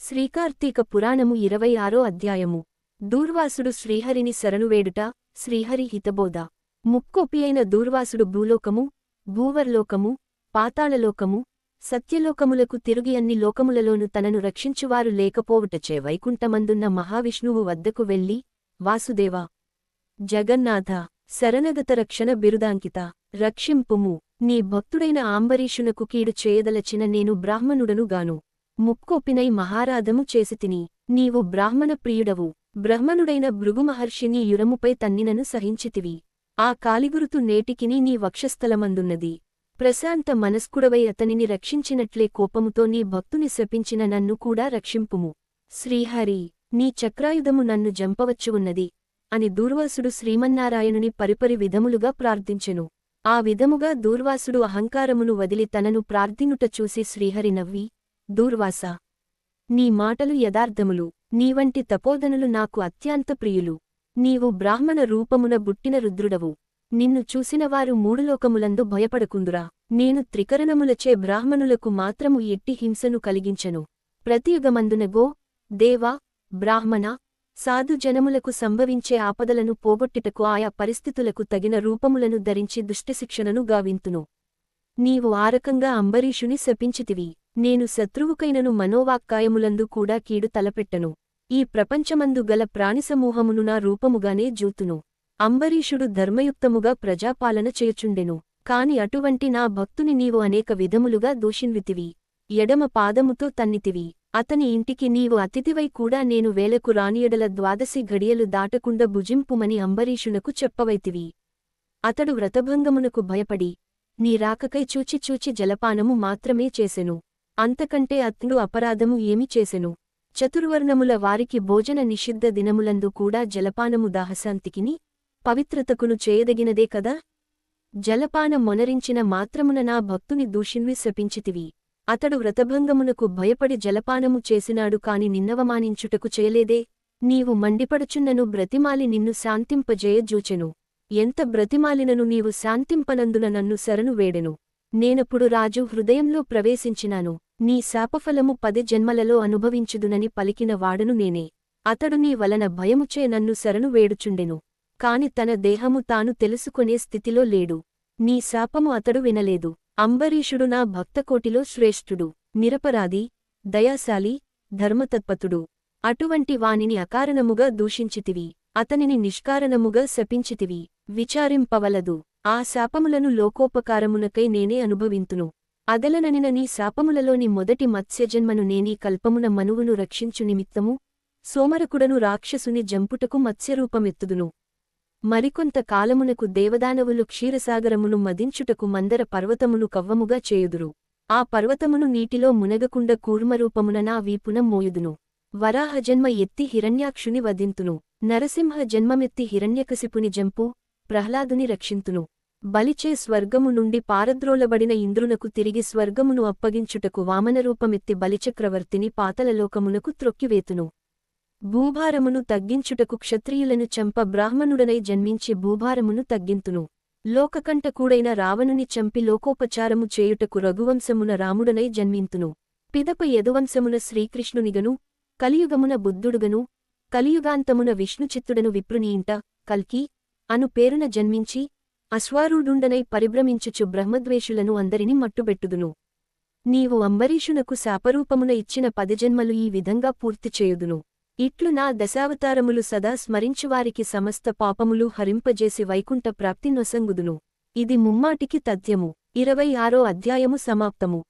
శ్రీకార్తీక పురాణము 26 అధ్యాయము. దూర్వాసుడు శ్రీహరిని శరణువేడుట. శ్రీహరి హితబోధ. ముక్కోపియైన దూర్వాసుడు భూలోకము, భూవర్లోకము, పాతాళలోకము, సత్యలోకములకు తిరిగి అన్ని లోకములలోను తనను రక్షించువారు లేకపోవుటచే వైకుంఠమందున్న మహావిష్ణువు వద్దకు వెళ్ళి, వాసుదేవా, జగన్నాథ, శరణగత రక్షణ బిరుదాంకిత, రక్షింపుము, నీ భక్తుడైన ఆంబరీషునకు కీడు చేయదలచిన నేను బ్రాహ్మణుడను గాను. ముక్కోపినై మహారాధము చేసితిని. నీవు బ్రాహ్మణ ప్రియుడవు. బ్రహ్మణుడైన భృగుమహర్షిని యురముపై తన్నినను సహించితివి. ఆ కాలిగురుతు నేటికిని నీ వక్షస్థలమందున్నది. ప్రశాంత మనస్కుడవై అతనిని రక్షించినట్లే కోపముతో నీ భక్తుని శపించిన నన్ను కూడా రక్షింపుము. శ్రీహరి, నీ చక్రాయుధము నన్ను జంపవచ్చువున్నది అని దూర్వాసుడు శ్రీమన్నారాయణుని పరిపరి విధములుగా ప్రార్థించెను. ఆ విధముగా దూర్వాసుడు అహంకారమును వదిలి తనను ప్రార్థినుట చూసి శ్రీహరి నవ్వి, దూర్వాసా, నీ మాటలు యదార్థములు. నీవంటి తపోధనులు నాకు అత్యంత ప్రియులు. నీవు బ్రాహ్మణ రూపమున బుట్టిన రుద్రుడవు. నిన్ను చూసినవారు మూడులోకములందు భయపడకుందురా. నేను త్రికరణములచే బ్రాహ్మణులకు మాత్రము ఎట్టి హింసను కలిగించను. ప్రతియుగమందున గో, దేవ, బ్రాహ్మణ, సాధు జనములకు సంభవించే ఆపదలను పోగొట్టుటకు ఆయా పరిస్థితులకు తగిన రూపములను ధరించి దుష్టశిక్షణను గావింతును. నీవు ఆరకంగా అంబరీషుని శపించితివి. నేను శత్రువుకైనను మనోవాక్కాయములందు కూడా కీడు తలపెట్టను. ఈ ప్రపంచమందు గల ప్రాణిసమూహమును నా రూపముగానే జూతును. అంబరీషుడు ధర్మయుక్తముగా ప్రజాపాలన చేయుచుండెను. కాని అటువంటి నా భక్తుని నీవు అనేక విధములుగా దూషిన్వితివి. ఎడమ పాదముతో తన్నితివి. అతని ఇంటికి నీవు అతిథివై కూడా నేను వేలకు రానియడల 12 ఘడియలు దాటకుండా భుజింపుమని అంబరీషునకు చెప్పవైతివి. అతడు వ్రతభంగమునకు భయపడి నీ రాకకై చూచి జలపానము మాత్రమే చేసెను. అంతకంటే అతడు అపరాధము ఏమి చేసెను? చతుర్వర్ణముల వారికి భోజన నిషిద్ధ దినములందు కూడా జలపానము దాహశాంతికిని, పవిత్రతకును చేయదగినదే కదా? జలపాన మొనరించిన మాత్రమున నా భక్తుని దూషిన్వి శపించితివి. అతడు వ్రతభంగమునకు భయపడి జలపానము చేసినాడు కాని నిన్నవమానించుటకు చేయలేదే? నీవు మండిపడుచున్నను బ్రతిమాలి నిన్ను శాంతింపజేయజూచెను. ఎంత బ్రతిమాలినను నీవు శాంతింపనందున నన్ను శరణు వేడెను. నేనప్పుడు రాజు హృదయంలో ప్రవేశించినాను. నీ శాపఫలము 10 జన్మలలో అనుభవించుదునని పలికిన వాడను నేనే. అతడు నీ వలన భయముచే నన్ను శరణు వేడుచుండెను. కాని తన దేహము తాను తెలుసుకొనే స్థితిలో లేడు. నీ శాపము అతడు వినలేదు. అంబరీషుడు నా భక్తకోటిలో శ్రేష్ఠుడు, నిరపరాధి, దయాశాలి, ధర్మతత్పతుడు. అటువంటి వానిని అకారణముగా దూషించితివి. అతనిని నిష్కారణముగా శపించితివి. విచారింపవలదు. ఆ శాపములను లోకోపకారమునకై నేనే అనుభవింతును. అదలననిన నీ శాపములలోని మొదటి మత్స్యజన్మను నేనీ కల్పమున మనువును రక్షించు నిమిత్తము సోమరకుడను రాక్షసుని జంపుటకు మత్స్యరూపమెత్తుదును. మరికొంత కాలమునకు దేవదానవులు క్షీరసాగరమును మదించుటకు మందర పర్వతమును కవ్వముగా చేయుదురు. ఆ పర్వతమును నీటిలో మునగకుండ కూర్మరూపమున నా వీపున మోయుదును. వరాహజన్మ ఎత్తి హిరణ్యాక్షుని వధింతును. నరసింహ జన్మమెత్తి హిరణ్యకశిపుని జంపు, ప్రహ్లాదుని రక్షింతును. బలిచే స్వర్గము నుండి పారద్రోలబడిన ఇంద్రునకు తిరిగి స్వర్గమును అప్పగించుటకు వామనరూపమెత్తి బలిచక్రవర్తిని పాతలలోకమునకు త్రొక్కివేతును. భూభారమును తగ్గించుటకు క్షత్రియులను చంప బ్రాహ్మణుడనై జన్మించి భూభారమును తగ్గింతును. లోకకంటకూడైన రావణుని చంపి లోకోపచారము చేయుటకు రఘువంశమున రాముడనై జన్మింతును. పిదప యదువంశమున శ్రీకృష్ణునిగను, కలియుగమున బుద్ధుడుగను, కలియుగాంతమున విష్ణుచిత్తుడను విప్రునియింట కల్కి అను పేరున జన్మించి అశ్వారూఢుండనై పరిభ్రమించుచు బ్రహ్మద్వేషులను అందరిని మట్టుబెట్టుదును. నీవు అంబరీషునకు శాపరూపమున ఇచ్చిన 10 జన్మలు ఈ విధంగా పూర్తి చేయుదును. ఇట్లు నా దశావతారములు సదా స్మరించువారికి సమస్త పాపములు హరింపజేసి వైకుంఠ ప్రాప్తి నొసంగుదును. ఇది ముమ్మాటికి తథ్యము. 26 అధ్యాయము సమాప్తము.